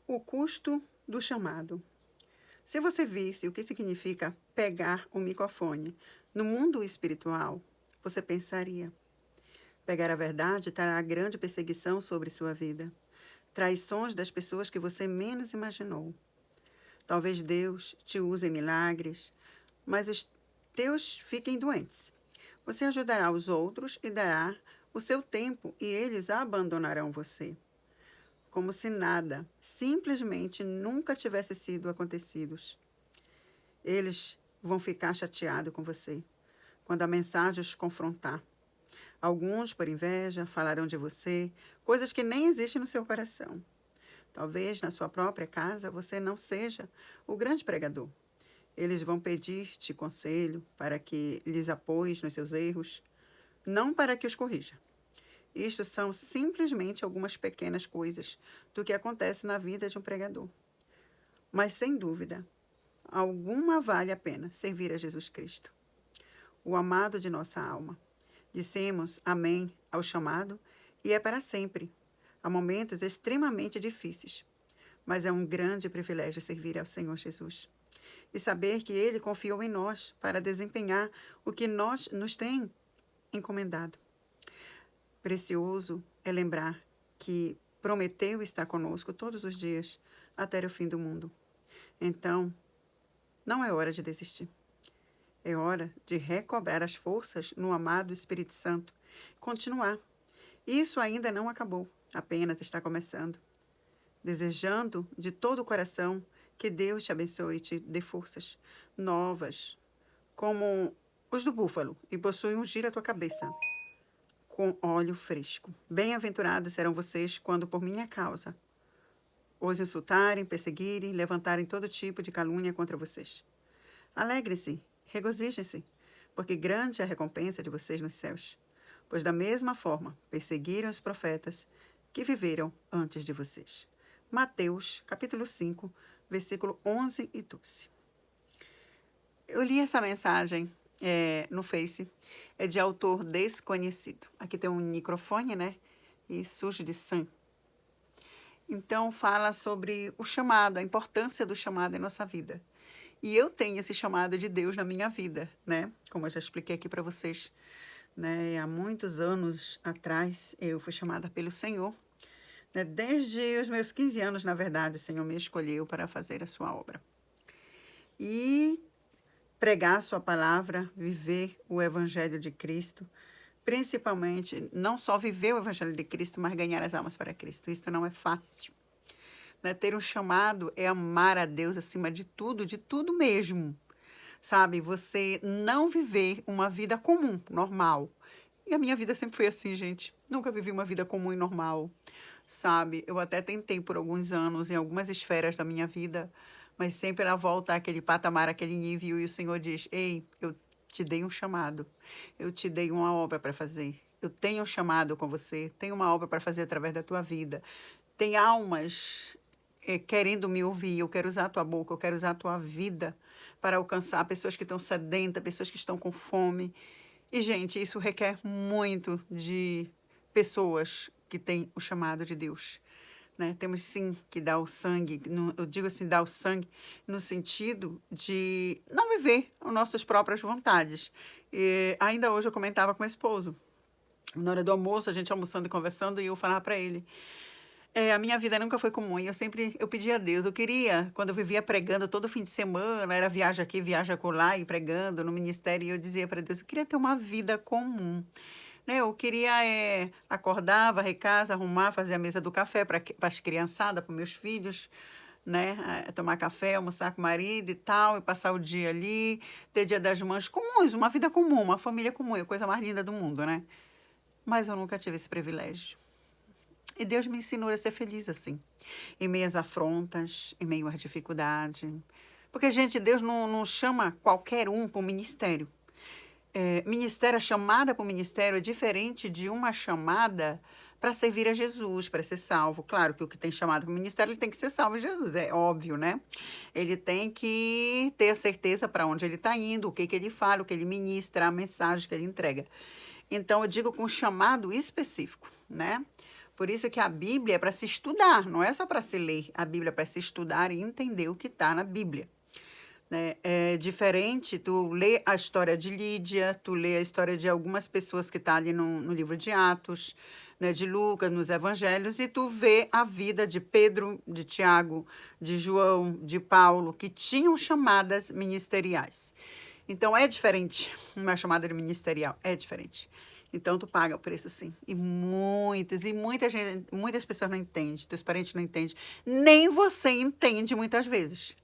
O custo do chamado. Se você visse o que significa pegar o microfone no mundo espiritual, você pensaria: pegar a verdade trará grande perseguição sobre sua vida, traições das pessoas que você menos imaginou. Talvez Deus te use em milagres, mas os teus fiquem doentes. Você ajudará os outros e dará o seu tempo, e eles abandonarão você. Como se nada, simplesmente nunca tivesse sido acontecido. Eles vão ficar chateados com você quando a mensagem os confrontar. Alguns, por inveja, falarão de você coisas que nem existem no seu coração. Talvez na sua própria casa você não seja o grande pregador. Eles vão pedir-te conselho para que lhes apoies nos seus erros, não para que os corrija. Isto são simplesmente algumas pequenas coisas do que acontece na vida de um pregador. Mas, sem dúvida, alguma vale a pena servir a Jesus Cristo, o amado de nossa alma. Dissemos amém ao chamado e é para sempre. Há momentos extremamente difíceis, mas é um grande privilégio servir ao Senhor Jesus e saber que Ele confiou em nós para desempenhar o que nos tem encomendado. Precioso é lembrar que prometeu estar conosco todos os dias até o fim do mundo. Então, não é hora de desistir. É hora de recobrar as forças no amado Espírito Santo. Continuar. Isso ainda não acabou, apenas está começando. Desejando de todo o coração que Deus te abençoe e te dê forças novas, como os do búfalo, e possui ungir a tua cabeça com óleo fresco. Bem-aventurados serão vocês quando, por minha causa, os insultarem, perseguirem, levantarem todo tipo de calúnia contra vocês. Alegre-se, regozijem-se, porque grande é a recompensa de vocês nos céus. Pois da mesma forma perseguiram os profetas que viveram antes de vocês. Mateus, capítulo 5, versículo 11 e 12. Eu li essa mensagem no Face, é de autor desconhecido. Aqui tem um microfone, né? E sujo de sangue. Então, fala sobre o chamado, a importância do chamado em nossa vida. E eu tenho esse chamado de Deus na minha vida, né? Como eu já expliquei aqui para vocês, né? Há muitos anos atrás, eu fui chamada pelo Senhor, né? Desde os meus 15 anos, na verdade, o Senhor me escolheu para fazer a sua obra. E pregar a sua palavra, viver o Evangelho de Cristo, principalmente, não só viver o Evangelho de Cristo, mas ganhar as almas para Cristo. Isso não é fácil. Né? Ter um chamado é amar a Deus acima de tudo mesmo. Sabe? Você não viver uma vida comum, normal. E a minha vida sempre foi assim, gente. Nunca vivi uma vida comum e normal. Sabe? Eu até tentei por alguns anos, em algumas esferas da minha vida, mas sempre ela volta àquele patamar, àquele nível, e o Senhor diz: ei, eu te dei um chamado, eu te dei uma obra para fazer, eu tenho um chamado com você, tenho uma obra para fazer através da tua vida. Tem almas querendo me ouvir, eu quero usar a tua boca, eu quero usar a tua vida para alcançar pessoas que estão sedentas, pessoas que estão com fome. E, gente, isso requer muito de pessoas que têm o chamado de Deus. Né? Temos sim que dar o sangue, eu digo assim, dar o sangue no sentido de não viver as nossas próprias vontades. E ainda hoje eu comentava com meu esposo, na hora do almoço, a gente almoçando e conversando, e eu falava para ele, a minha vida nunca foi comum, e eu pedia a Deus, eu queria, quando eu vivia pregando todo fim de semana, era viagem aqui, viagem acolá, e pregando no ministério, e eu dizia para Deus, eu queria ter uma vida comum. Né? Eu queria acordar, varrer casa, arrumar, fazer a mesa do café para as criançadas, para meus filhos, né? Tomar café, almoçar com o marido e tal, e passar o dia ali, ter Dia das Mães comuns, uma vida comum, uma família comum, é a coisa mais linda do mundo, né? Mas eu nunca tive esse privilégio. E Deus me ensinou a ser feliz assim, em meio às afrontas, em meio às dificuldades. Porque, gente, Deus não chama qualquer um para o ministério. Ministério, a chamada para o ministério é diferente de uma chamada para servir a Jesus, para ser salvo. Claro que o que tem chamado para o ministério, ele tem que ser salvo em Jesus, é óbvio, né? Ele tem que ter a certeza para onde ele está indo, o que ele fala, o que ele ministra, a mensagem que ele entrega. Então, eu digo com um chamado específico, né? Por isso que a Bíblia é para se estudar, não é só para se ler. A Bíblia é para se estudar e entender o que está na Bíblia, né? É diferente tu lê a história de Lídia, tu lê a história de algumas pessoas que estão ali no livro de Atos, né, de Lucas, nos evangelhos, e tu vê a vida de Pedro, de Tiago, de João, de Paulo, que tinham chamadas ministeriais. Então é diferente, uma chamada de ministerial, é diferente. Então tu paga o preço sim. E muita gente, muitas pessoas não entendem, teus parentes não entendem, nem você entende muitas vezes.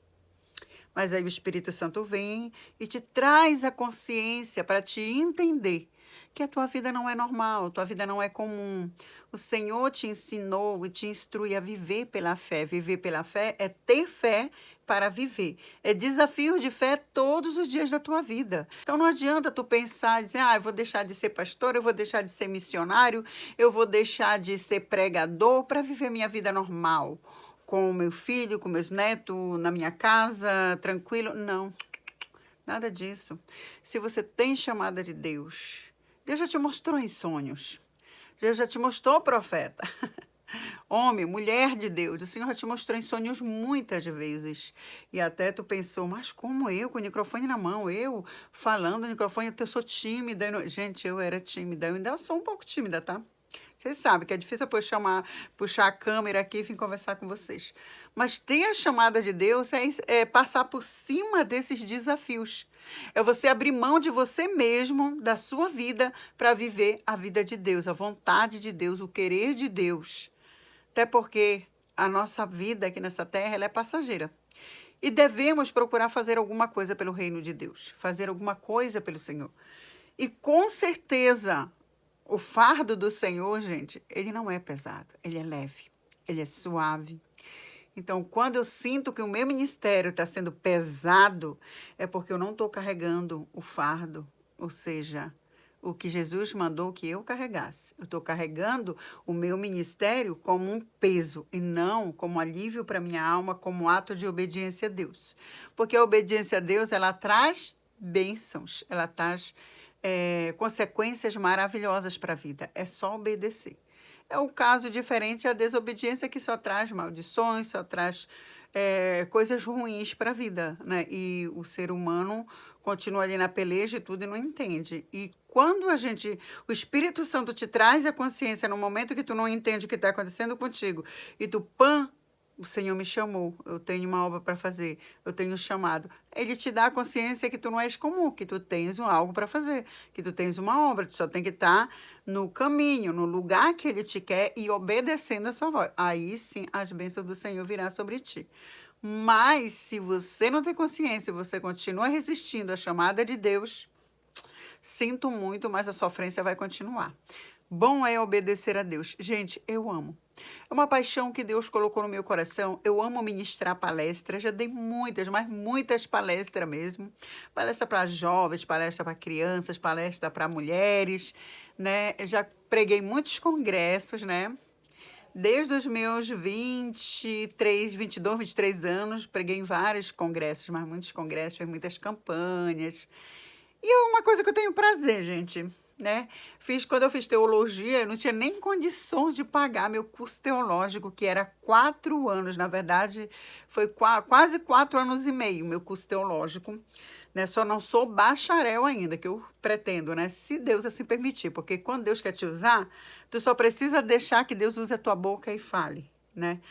Mas aí o Espírito Santo vem e te traz a consciência para te entender que a tua vida não é normal, tua vida não é comum. O Senhor te ensinou e te instrui a viver pela fé. Viver pela fé é ter fé para viver. É desafio de fé todos os dias da tua vida. Então não adianta tu pensar e dizer, eu vou deixar de ser pastor, eu vou deixar de ser missionário, eu vou deixar de ser pregador para viver minha vida normal. Com o meu filho, com meus netos, na minha casa, tranquilo. Não, nada disso. Se você tem chamada de Deus, Deus já te mostrou em sonhos. Deus já te mostrou, profeta. Homem, mulher de Deus, o Senhor já te mostrou em sonhos muitas vezes. E até tu pensou, mas como eu, com o microfone na mão, eu falando no microfone, eu sou tímida. Gente, eu era tímida, eu ainda sou um pouco tímida, tá? Vocês sabem que é difícil depois puxar a câmera aqui e vir conversar com vocês. Mas ter a chamada de Deus é passar por cima desses desafios. É você abrir mão de você mesmo, da sua vida, para viver a vida de Deus, a vontade de Deus, o querer de Deus. Até porque a nossa vida aqui nessa terra ela é passageira. E devemos procurar fazer alguma coisa pelo reino de Deus, fazer alguma coisa pelo Senhor. E com certeza, o fardo do Senhor, gente, ele não é pesado, ele é leve, ele é suave. Então, quando eu sinto que o meu ministério está sendo pesado, é porque eu não estou carregando o fardo, ou seja, o que Jesus mandou que eu carregasse. Eu estou carregando o meu ministério como um peso e não como alívio para minha alma, como ato de obediência a Deus. Porque a obediência a Deus, ela traz bênçãos, ela traz consequências maravilhosas para a vida. É só obedecer. É um caso diferente a desobediência que só traz maldições, só traz coisas ruins para a vida, né? E o ser humano continua ali na peleja e tudo e não entende. E quando o Espírito Santo te traz a consciência no momento que tu não entende o que está acontecendo contigo e tu o Senhor me chamou, eu tenho uma obra para fazer, eu tenho um chamado. Ele te dá a consciência que tu não és comum, que tu tens algo para fazer, que tu tens uma obra, tu só tem que estar no caminho, no lugar que ele te quer e obedecendo a sua voz. Aí sim as bênçãos do Senhor virão sobre ti. Mas se você não tem consciência, você continua resistindo à chamada de Deus, sinto muito, mas a sofrência vai continuar. Bom é obedecer a Deus. Gente, eu amo. É uma paixão que Deus colocou no meu coração. Eu amo ministrar palestras. Já dei muitas, mas muitas palestras mesmo. Palestra para jovens, palestra para crianças, palestra para mulheres, né? Já preguei muitos congressos, né? Desde os meus 22, 23 anos, preguei em vários congressos, mas muitos congressos, fiz muitas campanhas. E é uma coisa que eu tenho prazer, gente, né? Quando eu fiz teologia, eu não tinha nem condições de pagar meu curso teológico, que era 4 anos. Na verdade, foi quase 4 anos e meio meu curso teológico, né? Só não sou bacharel ainda, que eu pretendo, né? Se Deus assim permitir, porque quando Deus quer te usar, tu só precisa deixar que Deus use a tua boca e fale, né?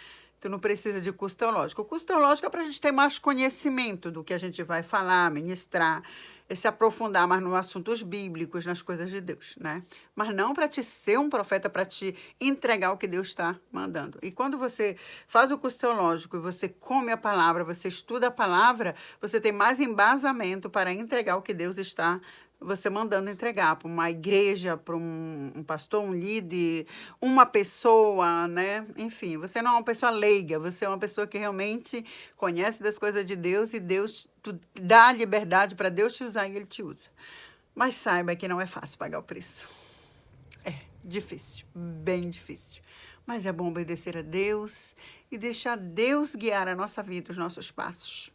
Tu não precisa de curso teológico. O curso teológico é para a gente ter mais conhecimento do que a gente vai falar, ministrar, se aprofundar mais nos assuntos bíblicos, nas coisas de Deus, né? Mas não para te ser um profeta, para te entregar o que Deus está mandando. E quando você faz o curso teológico e você come a palavra, você estuda a palavra, você tem mais embasamento para entregar o que Deus está você mandando entregar para uma igreja, para um pastor, um líder, uma pessoa, né? Enfim, você não é uma pessoa leiga, você é uma pessoa que realmente conhece das coisas de Deus e Deus dá a liberdade para Deus te usar e Ele te usa. Mas saiba que não é fácil pagar o preço. É difícil, bem difícil. Mas é bom obedecer a Deus e deixar Deus guiar a nossa vida, os nossos passos.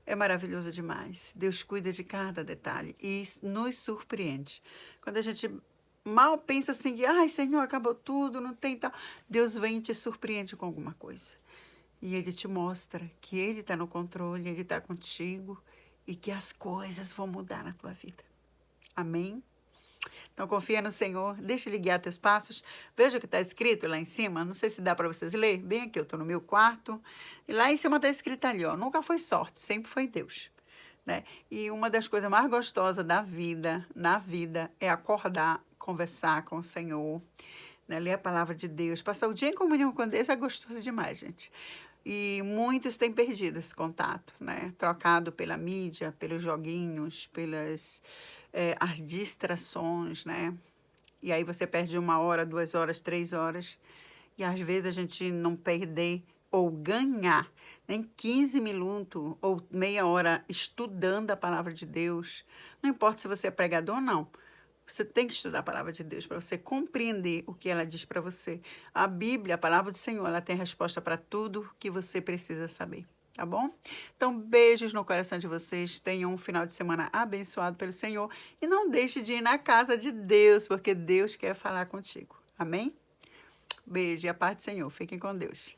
É maravilhoso demais. Deus cuida de cada detalhe e nos surpreende. Quando a gente mal pensa assim, que, ai, Senhor, acabou tudo, não tem tal. Deus vem e te surpreende com alguma coisa. E Ele te mostra que Ele está no controle, Ele está contigo e que as coisas vão mudar na tua vida. Amém? Então confia no Senhor, deixa Ele guiar teus passos. Veja o que está escrito lá em cima, não sei se dá para vocês ler. Bem aqui, eu estou no meu quarto. E lá em cima está escrito ali, ó, nunca foi sorte, sempre foi Deus. Né? E uma das coisas mais gostosas da vida, na vida, é acordar, conversar com o Senhor, né? Ler a palavra de Deus. Passar o dia em comunhão com Deus é gostoso demais, gente. E muitos têm perdido esse contato, né? Trocado pela mídia, pelos joguinhos, pelas as distrações, né? E aí você perde 1 hora, 2 horas, 3 horas. E às vezes a gente não perder ou ganhar nem 15 minutos ou meia hora estudando a palavra de Deus. Não importa se você é pregador ou não. Você tem que estudar a palavra de Deus para você compreender o que ela diz para você. A Bíblia, a palavra do Senhor, ela tem resposta para tudo que você precisa saber. Tá bom? Então, beijos no coração de vocês. Tenham um final de semana abençoado pelo Senhor. E não deixe de ir na casa de Deus, porque Deus quer falar contigo. Amém? Beijo e a paz do Senhor. Fiquem com Deus.